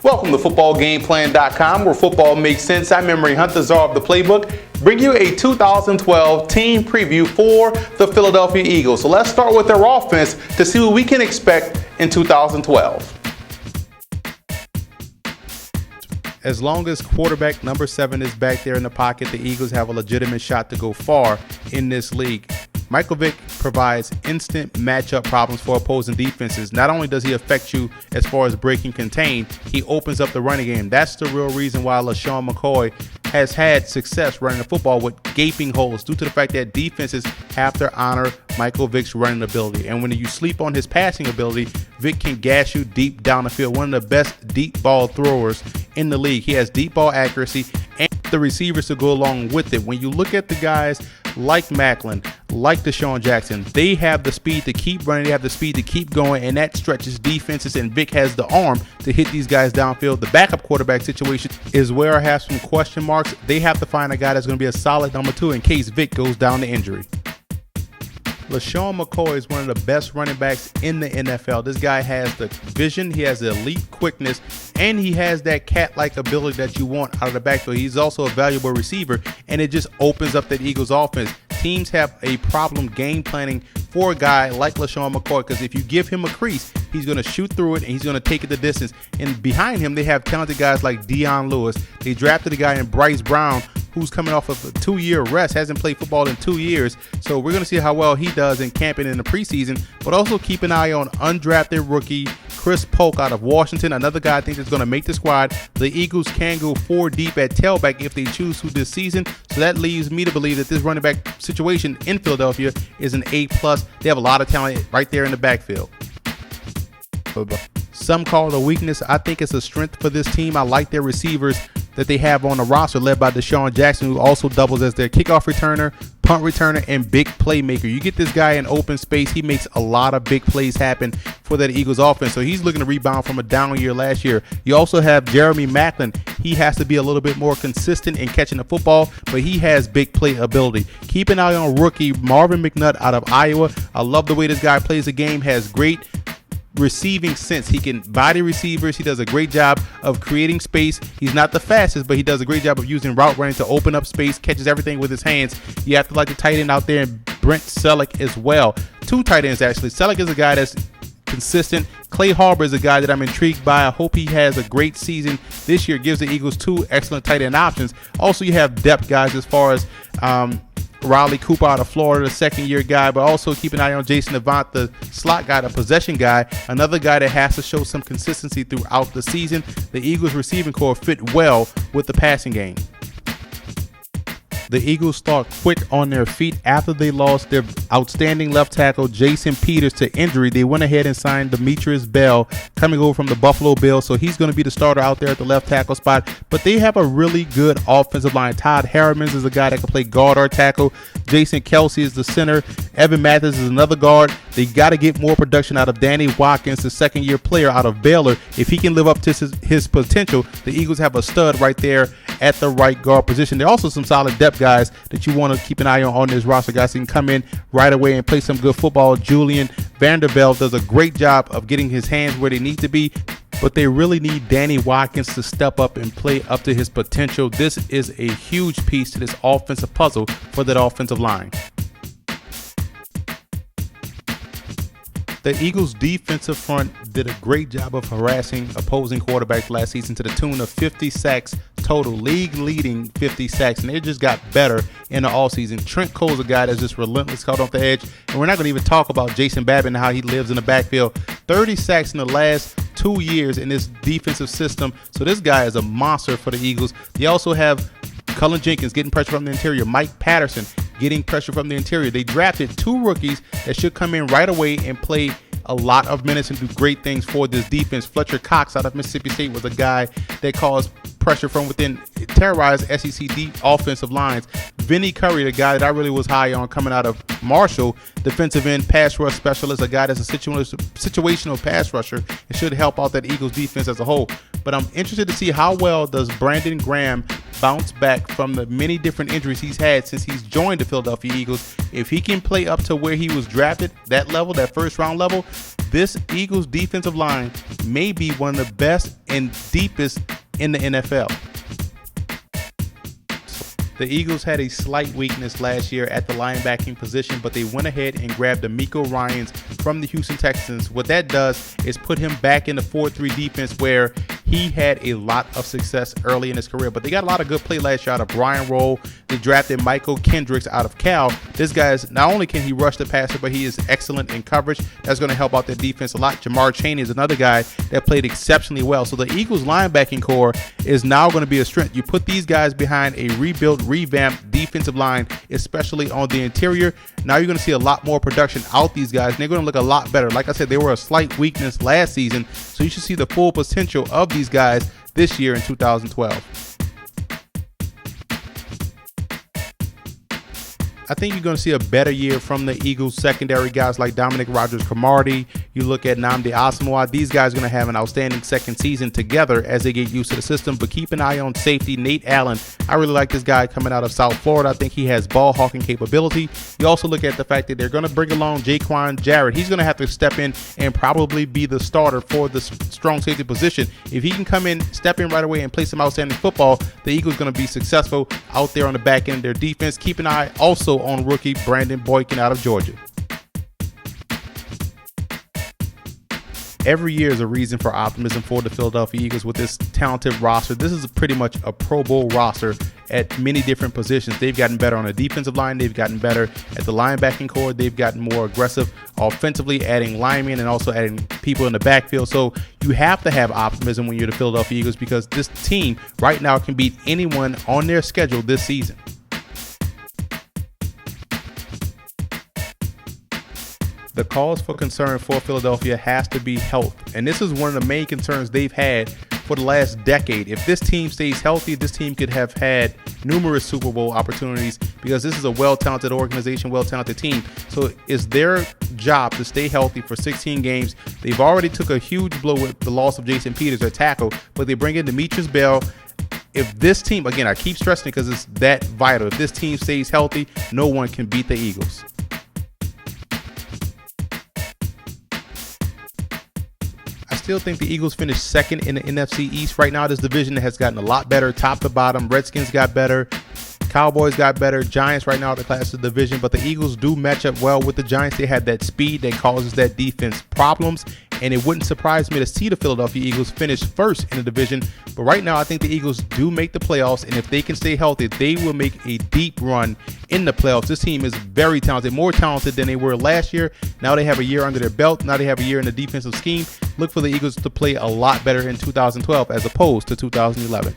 Welcome to footballgameplan.com, where football makes sense. I'm Emery Hunt, the czar of the playbook, bring you a 2012 team preview for the Philadelphia Eagles. So let's start with their offense to see what we can expect in 2012. As long as quarterback number 7 is back there in the pocket, the Eagles have a legitimate shot to go far in this league. Michael Vick provides instant matchup problems for opposing defenses. Not only does he affect you as far as break and contain, he opens up the running game. That's the real reason why LaShawn McCoy has had success running the football with gaping holes, due to the fact that defenses have to honor Michael Vick's running ability. And when you sleep on his passing ability, Vick can gas you deep down the field. One of the best deep ball throwers in the league. He has deep ball accuracy and the receivers to go along with it. When you look at the guys like Macklin, like Deshaun Jackson, they have the speed to keep running, they have the speed to keep going, and that stretches defenses, and Vick has the arm to hit these guys downfield. The backup quarterback situation is where I have some question marks. They have to find a guy that's going to be a solid number 2 in case Vick goes down to injury. LaShawn McCoy is one of the best running backs in the NFL. This guy has the vision, he has the elite quickness, and he has that cat-like ability that you want out of the backfield. He's also a valuable receiver, and it just opens up that Eagles offense. Teams have a problem game planning for a guy like LaShawn McCoy, because if you give him a crease, he's going to shoot through it and he's going to take it the distance. And behind him, they have talented guys like Dion Lewis. They drafted a guy in Bryce Brown, who's coming off of a 2-year rest, hasn't played football in 2 years. So we're going to see how well he does in camping in the preseason, but also keep an eye on undrafted rookie Chris Polk out of Washington, another guy I think is going to make the squad. The Eagles can go 4 deep at tailback if they choose to this season. So that leaves me to believe that this running back situation in Philadelphia is an A+. They have a lot of talent right there in the backfield. Some call it a weakness. I think it's a strength for this team. I like their receivers that they have on the roster, led by Deshaun Jackson, who also doubles as their kickoff returner, punt returner, and big playmaker. You get this guy in open space, he makes a lot of big plays happen for that Eagles offense. So he's looking to rebound from a down year last year. You also have Jeremy Macklin. He has to be a little bit more consistent in catching the football, but he has big play ability. Keep an eye on rookie Marvin McNutt out of Iowa. I love the way this guy plays the game, has great receiving sense. He can body receivers. He does a great job of creating space. He's not the fastest, but he does a great job of using route running to open up space, catches everything with his hands. You have to like the tight end out there, and Brent Selleck as well. 2 tight ends actually. Selleck is a guy that's consistent. Clay Harbor is a guy that I'm intrigued by. I hope he has a great season this year. Gives the Eagles 2 excellent tight end options. Also, you have depth guys as far as Riley Cooper out of Florida, the 2nd-year guy, but also keep an eye on Jason Avant, the slot guy, the possession guy, another guy that has to show some consistency throughout the season. The Eagles receiving core fit well with the passing game. The Eagles start quick on their feet after they lost their outstanding left tackle Jason Peters to injury. They went ahead and signed Demetrius Bell, coming over from the Buffalo Bills, so he's going to be the starter out there at the left tackle spot. But they have a really good offensive line. Todd Harriman is a guy that can play guard or tackle. Jason Kelsey is the center. Evan Mathis is another guard. They got to get more production out of Danny Watkins, the 2nd-year player out of Baylor. If he can live up to his potential, the Eagles have a stud right there at the right guard position. There are also some solid depth guys that you want to keep an eye on this roster. Guys who can come in right away and play some good football. Julian Vanderbilt does a great job of getting his hands where they need to be, but they really need Danny Watkins to step up and play up to his potential. This is a huge piece to this offensive puzzle for that offensive line. The Eagles' defensive front did a great job of harassing opposing quarterbacks last season to the tune of 50 sacks total, league-leading 50 sacks, and it just got better in the offseason. Trent Cole's a guy that's just relentless, caught off the edge, and we're not going to even talk about Jason Babin and how he lives in the backfield. 30 sacks in the last 2 years in this defensive system, so this guy is a monster for the Eagles. They also have Cullen Jenkins getting pressure from the interior, Mike Patterson getting pressure from the interior. They drafted 2 rookies that should come in right away and play a lot of minutes and do great things for this defense. Fletcher Cox out of Mississippi State was a guy that caused pressure from within, terrorized SEC deep offensive lines. Vinny Curry, the guy that I really was high on coming out of Marshall, defensive end pass rush specialist, a guy that's a situational pass rusher and should help out that Eagles defense as a whole. But I'm interested to see how well does Brandon Graham bounce back from the many different injuries he's had since he's joined the Philadelphia Eagles. If he can play up to where he was drafted, that level, that first round level, this Eagles defensive line may be one of the best and deepest in the NFL. The Eagles had a slight weakness last year at the linebacking position, but they went ahead and grabbed D'Amico Ryans from the Houston Texans. What that does is put him back in the 4-3 defense where he had a lot of success early in his career. But they got a lot of good play last year out of Brian Rolle. They drafted Michael Kendricks out of Cal. This guy's, not only can he rush the passer, but he is excellent in coverage. That's going to help out their defense a lot. Jamar Chaney is another guy that played exceptionally well. So the Eagles linebacking core is now going to be a strength. You put these guys behind a revamped defensive line, especially on the interior. Now you're going to see a lot more production out these guys, and they're going to look a lot better. Like I said, they were a slight weakness last season, so you should see the full potential of these guys this year in 2012. I think you're going to see a better year from the Eagles secondary guys like Dominic Rodgers-Cromartie. You look at Nnamdi Asomugha. These guys are going to have an outstanding second season together as they get used to the system. But keep an eye on safety Nate Allen. I really like this guy coming out of South Florida. I think he has ball hawking capability. You also look at the fact that they're going to bring along Jaquan Jarrett. He's going to have to step in and probably be the starter for the strong safety position. If he can come in, step in right away and play some outstanding football, the Eagles are going to be successful out there on the back end of their defense. Keep an eye also on rookie Brandon Boykin out of Georgia. Every year is a reason for optimism for the Philadelphia Eagles with this talented roster. This is pretty much a Pro Bowl roster at many different positions. They've gotten better on the defensive line. They've gotten better at the linebacking core. They've gotten more aggressive offensively, adding linemen and also adding people in the backfield. So you have to have optimism when you're the Philadelphia Eagles because this team right now can beat anyone on their schedule this season. The cause for concern for Philadelphia has to be health. And this is one of the main concerns they've had for the last decade. If this team stays healthy, this team could have had numerous Super Bowl opportunities because this is a well-talented organization, well-talented team. So it's their job to stay healthy for 16 games. They've already took a huge blow with the loss of Jason Peters, their tackle, but they bring in Demetrius Bell. If this team, again, I keep stressing it because it's that vital. If this team stays healthy, no one can beat the Eagles. I still think the Eagles finished second in the NFC East. Right now, this division has gotten a lot better, top to bottom. Redskins got better. Cowboys got better. Giants right now are the class of the division, but the Eagles do match up well with the Giants. They have that speed that causes that defense problems, and it wouldn't surprise me to see the Philadelphia Eagles finish first in the division. But right now, I think the Eagles do make the playoffs, and if they can stay healthy, they will make a deep run in the playoffs. This team is very talented, more talented than they were last year. Now they have a year under their belt. Now they have a year in the defensive scheme. Look for the Eagles to play a lot better in 2012 as opposed to 2011.